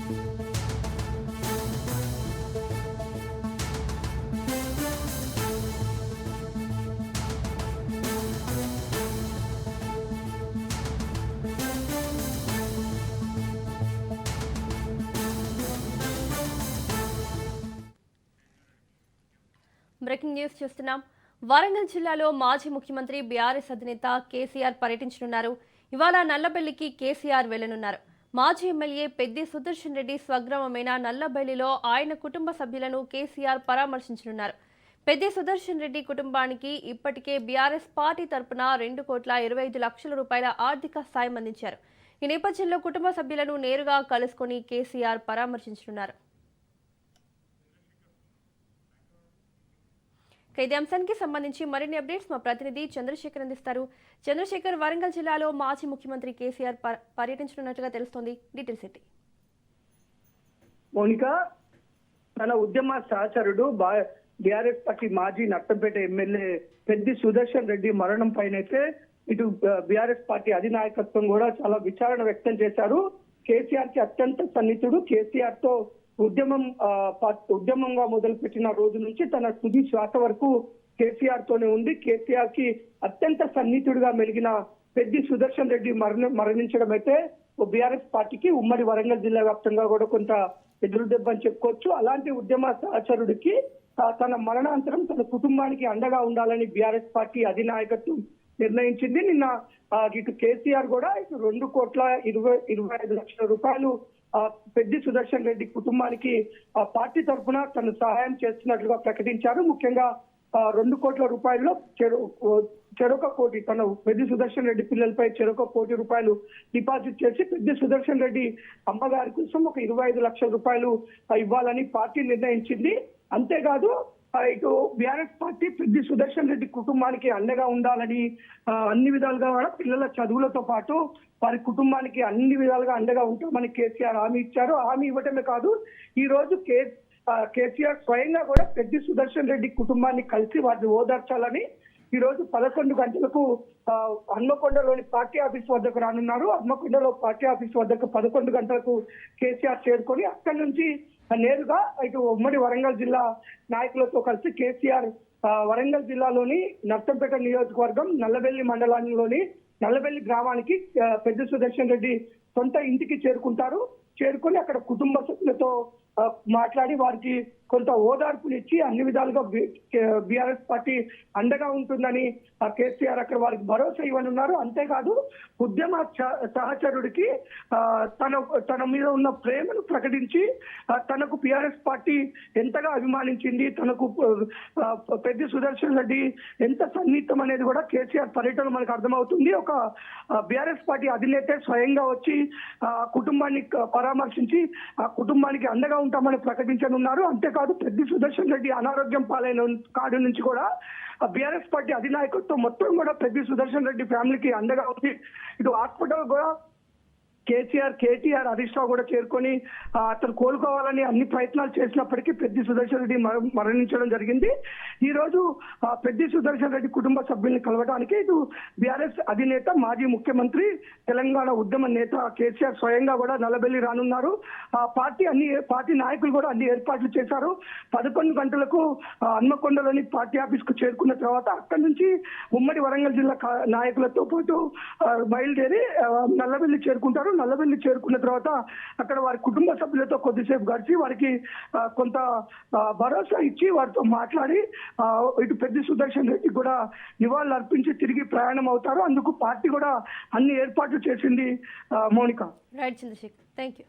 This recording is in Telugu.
బ్రేకింగ్ న్యూస్ చూస్తున్నాం. వరంగల్ జిల్లాలో మాజీ ముఖ్యమంత్రి బీఆర్ఎస్ అధినేత కేసీఆర్ పర్యటించనున్నారు. ఇవాళ నల్లబెల్లికి కేసీఆర్ వెళ్లనున్నారు. మాజీ ఎమ్మెల్యే పెద్ది సుదర్శన్ రెడ్డి స్వగ్రామమైన నల్లబెల్లిలో ఆయన కుటుంబ సభ్యులను కేసీఆర్ పరామర్శించనున్నారు. పెద్ది సుదర్శన్ రెడ్డి కుటుంబానికి ఇప్పటికే బీఆర్ఎస్ పార్టీ తరపున 2,25,00,000 రూపాయల ఆర్థిక సాయం అందించారు. ఈ నేపథ్యంలో కుటుంబ సభ్యులను నేరుగా కలుసుకుని కేసీఆర్ పరామర్శించనున్నారు. ఇదే అంశానికి సంబంధించి మరిన్ని అప్డేట్స్ మా ప్రతినిధి చంద్రశేఖర్ అందిస్తారు. చంద్రశేఖర్, వరంగల్ జిల్లాలో మాజీ ముఖ్యమంత్రి కేసీఆర్ పర్యటించనున్నట్లుగా తెలుస్తోంది. డీటెయిల్స్ ఏంటి? మౌనిక, తన ఉద్యమ సహచరుడు బీఆర్ఎస్ పార్టీ మాజీ నర్సంపేట ఎమ్మెల్యే పెద్ది సుదర్శన్ రెడ్డి మరణం పైనైతే ఇటు బీఆర్ఎస్ పార్టీ అధినాయకత్వం కూడా చాలా విచారణ వ్యక్తం చేశారు. కేసీఆర్ కి అత్యంత సన్నిహితుడు. కేసీఆర్ తో ఉద్యమంగా మొదలుపెట్టిన రోజు నుంచి తన తుది శ్వాస వరకు కేసీఆర్ తోనే ఉంది. కేసీఆర్ కి అత్యంత సన్నిహితుడిగా మెలిగిన పెద్ది సుదర్శన్ రెడ్డి మరణించడం అయితే బీఆర్ఎస్ పార్టీకి ఉమ్మడి వరంగల్ జిల్లా వ్యాప్తంగా కూడా కొంత ఎదురు దెబ్బని చెప్పుకోవచ్చు. అలాంటి ఉద్యమ సహచరుడికి తన మరణాంతరం తన కుటుంబానికి అండగా ఉండాలని బీఆర్ఎస్ పార్టీ అధినాయకత్వం నిర్ణయించింది. నిన్న ఇటు కేసీఆర్ కూడా ఇటు 2,25,00,000 రూపాయలు పెద్ది సుదర్శన్ రెడ్డి కుటుంబానికి పార్టీ తరఫున తను సహాయం చేస్తున్నట్లుగా ప్రకటించారు. ముఖ్యంగా 2 కోట్ల రూపాయల్లో చెరొక కోటి తన పెద్ది సుదర్శన్ రెడ్డి పిల్లలపై చెరొక కోటి రూపాయలు డిపాజిట్ చేసి పెద్ది సుదర్శన్ రెడ్డి అమ్మగారి కోసం ఒక 25,00,000 రూపాయలు ఇవ్వాలని పార్టీ నిర్ణయించింది. అంతేకాదు ఇటు బీఆర్ఎస్ పార్టీ పెద్ది సుదర్శన్ రెడ్డి కుటుంబానికి అండగా ఉండాలని అన్ని విధాలుగా కూడా పిల్లల చదువులతో పాటు వారి కుటుంబానికి అన్ని విధాలుగా అండగా ఉంటామని కేసీఆర్ హామీ ఇచ్చారు. హామీ ఇవ్వటమే కాదు, ఈ రోజు కేసీఆర్ స్వయంగా కూడా పెద్ది సుదర్శన్ రెడ్డి కుటుంబాన్ని కలిసి వారిని ఓదార్చాలని ఈ రోజు 11 గంటలకు హన్మకొండలోని పార్టీ ఆఫీస్ వద్దకు రానున్నారు. హన్మకొండలో పార్టీ ఆఫీస్ వద్దకు 11 గంటలకు కేసీఆర్ చేరుకొని అక్కడి నుంచి నేరుగా ఇటు ఉమ్మడి వరంగల్ జిల్లా నాయకులతో కలిసి కేసీఆర్ వరంగల్ జిల్లాలోని నర్సంపేట నియోజకవర్గం నల్లబెల్లి మండలంలోని నల్లబెల్లి గ్రామానికి పెద్ది సుదర్శన్ రెడ్డి సొంత ఇంటికి చేరుకుంటారు. చేరుకొని అక్కడ కుటుంబ సభ్యులతో మాట్లాడి వారికి కొంత ఓదార్పునిచ్చి అన్ని విధాలుగా బీఆర్ఎస్ పార్టీ అండగా ఉంటుందని కేసీఆర్ అక్కడ వారికి భరోసా ఇవ్వనున్నారు. అంతేకాదు ఉద్యమ సహచరుడికి తన మీద ఉన్న ప్రేమను ప్రకటించి తనకు బీఆర్ఎస్ పార్టీ ఎంతగా అభిమానించింది, తనకు పెద్ది సుదర్శన్ రెడ్డి ఎంత సన్నిహితం అనేది కూడా కేసీఆర్ పర్యటన మనకు అర్థమవుతుంది. ఒక బీఆర్ఎస్ పార్టీ అధినేత స్వయంగా వచ్చి కుటుంబాన్ని పరామర్శించి ఆ కుటుంబానికి అండగా ఉంటామని ప్రకటించనున్నారు. అంతేకాదు పెద్ది సుదర్శన్ రెడ్డి అనారోగ్యం పాలైన కాడి నుంచి కూడా బీఆర్ఎస్ పార్టీ అధినాయకత్వం మొత్తం కూడా పెద్ది సుదర్శన్ రెడ్డి ఫ్యామిలీకి అండగా ఉంది. ఇటు హాస్పిటల్ కూడా కేటీఆర్ హరీష్ రావు కూడా చేరుకొని అతను కోలుకోవాలని అన్ని ప్రయత్నాలు చేసినప్పటికీ పెద్ది సుదర్శన్ రెడ్డి మరణించడం జరిగింది. ఈ రోజు పెద్ది సుదర్శన్ రెడ్డి కుటుంబ సభ్యుల్ని కలవడానికి ఇటు బీఆర్ఎస్ అధినేత మాజీ ముఖ్యమంత్రి తెలంగాణ ఉద్యమ నేత కేసీఆర్ స్వయంగా కూడా నల్లబెల్లి రానున్నారు. పార్టీ నాయకులు కూడా అన్ని ఏర్పాట్లు చేశారు. 11 గంటలకు హన్మకొండలోని పార్టీ ఆఫీస్ కు చేరుకున్న తర్వాత అక్కడి నుంచి ఉమ్మడి వరంగల్ జిల్లా నాయకులతో పాటు బయలుదేరి నల్లబెల్లి చేరుకుంటారు. నల్లబెల్లి చేరుకున్న తర్వాత అక్కడ వారి కుటుంబ సభ్యులతో కొద్దిసేపు గడిచి వారికి కొంత భరోసా ఇచ్చి వారితో మాట్లాడి ఇటు పెద్ది సుదర్శన్ రెడ్డి కూడా నివాళులు అర్పించి తిరిగి ప్రయాణం అవుతారు. అందుకు పార్టీ కూడా అన్ని ఏర్పాట్లు చేసింది. Mounika. Right Chandrashekar, thank you.